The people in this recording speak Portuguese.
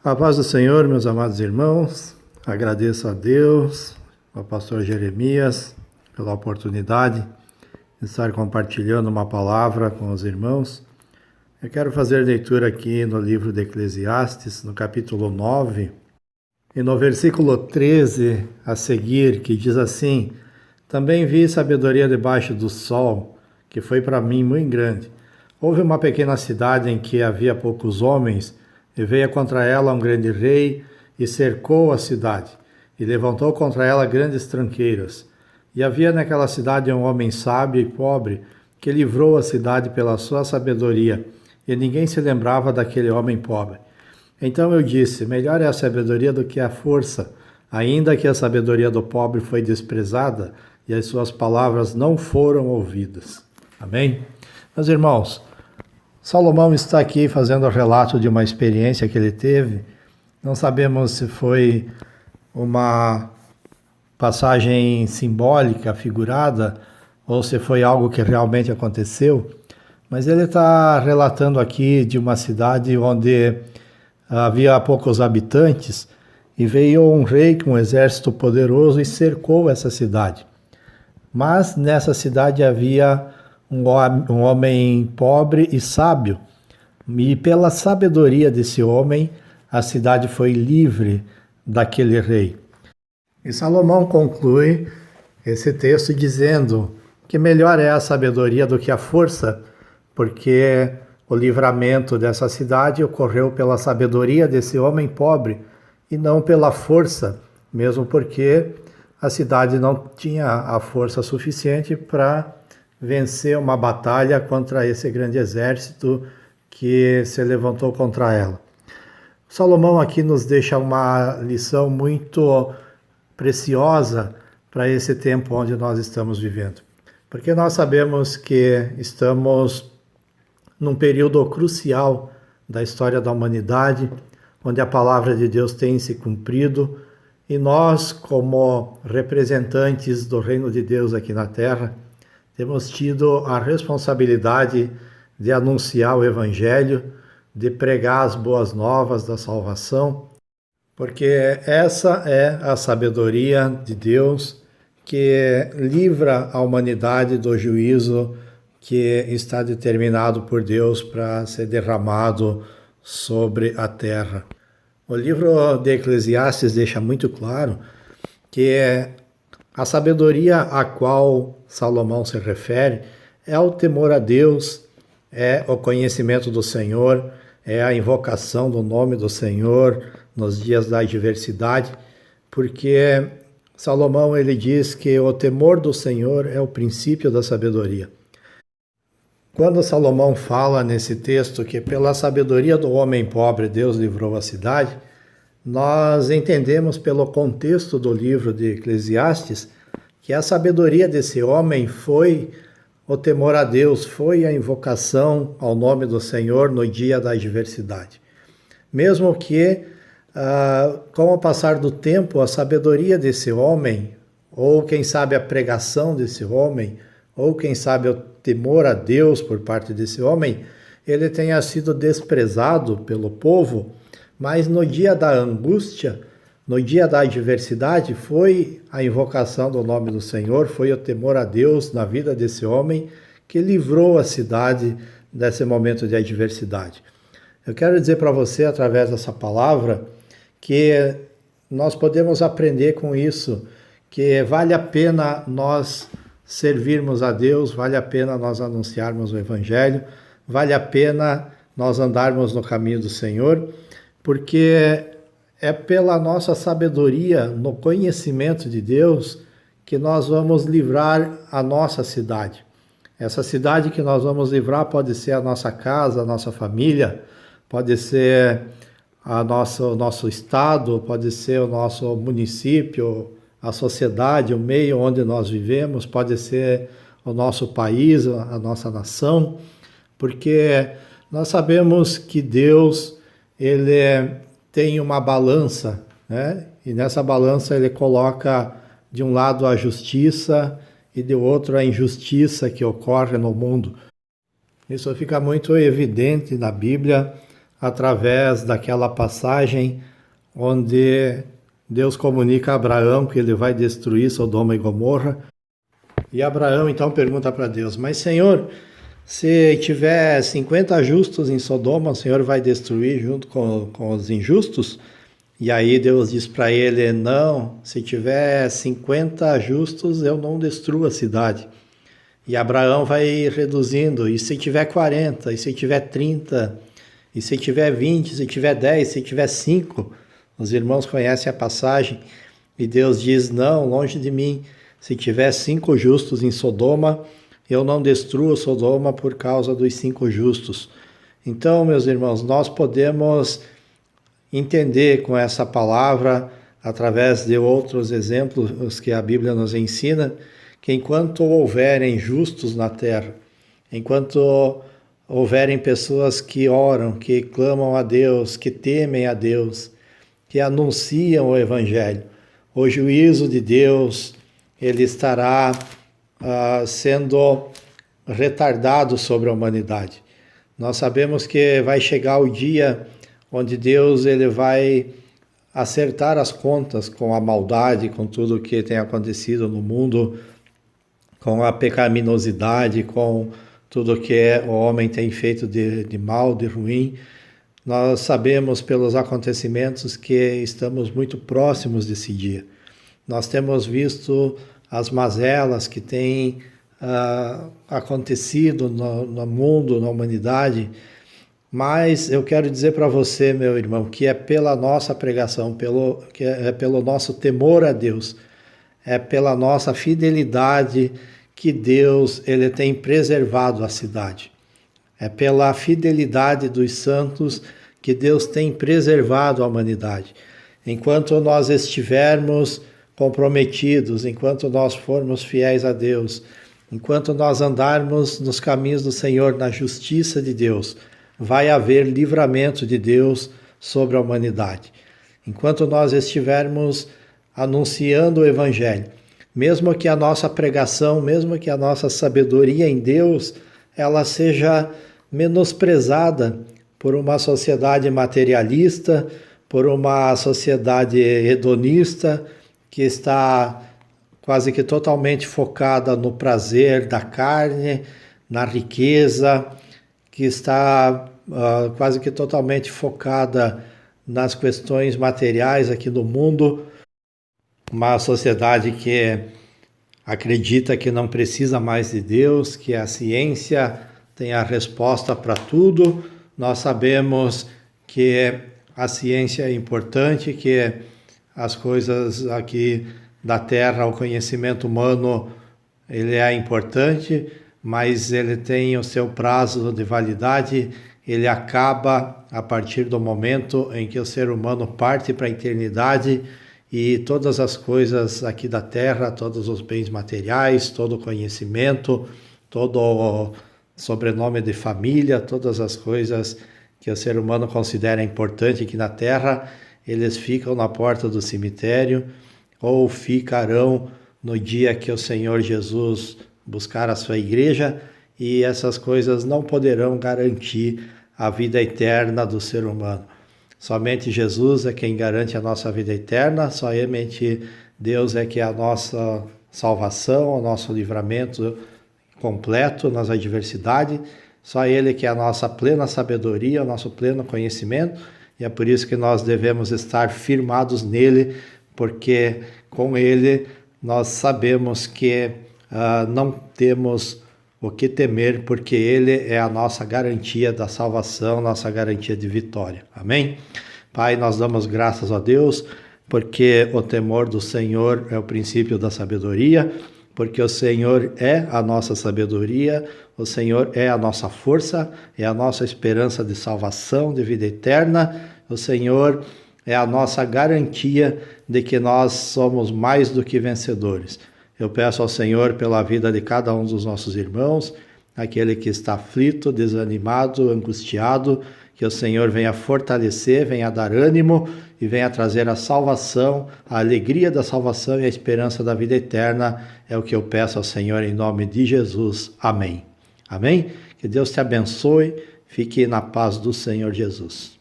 A paz do Senhor, meus amados irmãos, agradeço a Deus, ao pastor Jeremias, pela oportunidade de estar compartilhando uma palavra com os irmãos. Eu quero fazer leitura aqui no livro de Eclesiastes, no capítulo 9, e no versículo 13 a seguir, que diz assim: Também vi sabedoria debaixo do sol, que foi para mim muito grande. Houve uma pequena cidade em que havia poucos homens, e veio contra ela um grande rei, e cercou a cidade, e levantou contra ela grandes tranqueiras. E havia naquela cidade um homem sábio e pobre, que livrou a cidade pela sua sabedoria, e ninguém se lembrava daquele homem pobre. Então eu disse: melhor é a sabedoria do que a força, ainda que a sabedoria do pobre foi desprezada, e as suas palavras não foram ouvidas. Amém? Meus irmãos, Salomão está aqui fazendo o relato de uma experiência que ele teve. Não sabemos se foi uma passagem simbólica, figurada, ou se foi algo que realmente aconteceu, mas ele está relatando aqui de uma cidade onde havia poucos habitantes e veio um rei com um exército poderoso e cercou essa cidade. Mas nessa cidade havia um homem pobre e sábio, e pela sabedoria desse homem, a cidade foi livre daquele rei. E Salomão conclui esse texto dizendo que melhor é a sabedoria do que a força, porque o livramento dessa cidade ocorreu pela sabedoria desse homem pobre e não pela força, mesmo porque a cidade não tinha a força suficiente para vencer uma batalha contra esse grande exército que se levantou contra ela. Salomão aqui nos deixa uma lição muito preciosa para esse tempo onde nós estamos vivendo. Porque nós sabemos que estamos num período crucial da história da humanidade, onde a palavra de Deus tem se cumprido, e nós, como representantes do reino de Deus aqui na terra, temos tido a responsabilidade de anunciar o Evangelho, de pregar as boas novas da salvação, porque essa é a sabedoria de Deus que livra a humanidade do juízo que está determinado por Deus para ser derramado sobre a terra. O livro de Eclesiastes deixa muito claro que a sabedoria a qual Salomão se refere é o temor a Deus, é o conhecimento do Senhor, é a invocação do nome do Senhor nos dias da adversidade, porque Salomão ele diz que o temor do Senhor é o princípio da sabedoria. Quando Salomão fala nesse texto que pela sabedoria do homem pobre Deus livrou a cidade, nós entendemos pelo contexto do livro de Eclesiastes que a sabedoria desse homem foi o temor a Deus, foi a invocação ao nome do Senhor no dia da adversidade. Mesmo que, com o passar do tempo, a sabedoria desse homem, ou quem sabe a pregação desse homem, ou quem sabe o temor a Deus por parte desse homem, ele tenha sido desprezado pelo povo, mas no dia da angústia, no dia da adversidade, foi a invocação do nome do Senhor, foi o temor a Deus na vida desse homem que livrou a cidade desse momento de adversidade. Eu quero dizer para você, através dessa palavra, que nós podemos aprender com isso, que vale a pena nós servirmos a Deus, vale a pena nós anunciarmos o Evangelho, vale a pena nós andarmos no caminho do Senhor, porque é pela nossa sabedoria no conhecimento de Deus que nós vamos livrar a nossa cidade. Essa cidade que nós vamos livrar pode ser a nossa casa, a nossa família, pode ser o nosso estado, pode ser o nosso município, a sociedade, o meio onde nós vivemos, pode ser o nosso país, a nossa nação, porque nós sabemos que Deus, Ele tem uma balança, né? E nessa balança Ele coloca de um lado a justiça e de outro a injustiça que ocorre no mundo. Isso fica muito evidente na Bíblia, através daquela passagem onde Deus comunica a Abraão que ele vai destruir Sodoma e Gomorra. E Abraão então pergunta para Deus: mas Senhor, se tiver 50 justos em Sodoma, o Senhor vai destruir junto com os injustos? E aí Deus diz para ele: não, se tiver 50 justos, eu não destruo a cidade. E Abraão vai reduzindo: e se tiver 40, e se tiver 30, e se tiver 20, se tiver 10, se tiver 5? Os irmãos conhecem a passagem. E Deus diz: não, longe de mim, se tiver 5 justos em Sodoma, eu não destruo Sodoma por causa dos 5 justos. Então, meus irmãos, nós podemos entender com essa palavra, através de outros exemplos que a Bíblia nos ensina, que enquanto houverem justos na terra, enquanto houverem pessoas que oram, que clamam a Deus, que temem a Deus, que anunciam o Evangelho, o juízo de Deus, ele estará sendo retardado sobre a humanidade. Nós sabemos que vai chegar o dia onde Deus ele vai acertar as contas com a maldade, com tudo o que tem acontecido no mundo, com a pecaminosidade, com tudo o que o homem tem feito de mal, de ruim. Nós sabemos pelos acontecimentos que estamos muito próximos desse dia. Nós temos visto as mazelas que têm acontecido no mundo, na humanidade, mas eu quero dizer para você, meu irmão, que é pela nossa pregação, pelo nosso temor a Deus, é pela nossa fidelidade que Deus ele tem preservado a cidade. É pela fidelidade dos santos que Deus tem preservado a humanidade. Enquanto nós estivermos comprometidos, enquanto nós formos fiéis a Deus, enquanto nós andarmos nos caminhos do Senhor, na justiça de Deus, vai haver livramento de Deus sobre a humanidade. Enquanto nós estivermos anunciando o Evangelho, mesmo que a nossa pregação, mesmo que a nossa sabedoria em Deus, ela seja menosprezada por uma sociedade materialista, por uma sociedade hedonista, que está quase que totalmente focada no prazer da carne, na riqueza, que está quase que totalmente focada nas questões materiais aqui no mundo, uma sociedade que acredita que não precisa mais de Deus, que a ciência tem a resposta para tudo. Nós sabemos que a ciência é importante, que as coisas aqui da Terra, o conhecimento humano, ele é importante, mas ele tem o seu prazo de validade, ele acaba a partir do momento em que o ser humano parte para a eternidade e todas as coisas aqui da Terra, todos os bens materiais, todo o conhecimento, todo o sobrenome de família, todas as coisas que o ser humano considera importante aqui na Terra, eles ficam na porta do cemitério ou ficarão no dia que o Senhor Jesus buscar a sua igreja, e essas coisas não poderão garantir a vida eterna do ser humano. Somente Jesus é quem garante a nossa vida eterna, somente Deus é que é a nossa salvação, o nosso livramento completo nas adversidades, só Ele que é a nossa plena sabedoria, o nosso pleno conhecimento, e é por isso que nós devemos estar firmados nele, porque com Ele nós sabemos que não temos o que temer, porque Ele é a nossa garantia da salvação, nossa garantia de vitória. Amém? Pai, nós damos graças a Deus, porque o temor do Senhor é o princípio da sabedoria, porque o Senhor é a nossa sabedoria, o Senhor é a nossa força, é a nossa esperança de salvação, de vida eterna, o Senhor é a nossa garantia de que nós somos mais do que vencedores. Eu peço ao Senhor pela vida de cada um dos nossos irmãos, aquele que está aflito, desanimado, angustiado, que o Senhor venha fortalecer, venha dar ânimo e venha trazer a salvação, a alegria da salvação e a esperança da vida eterna. É o que eu peço ao Senhor em nome de Jesus. Amém. Amém? Que Deus te abençoe, Fique na paz do Senhor Jesus.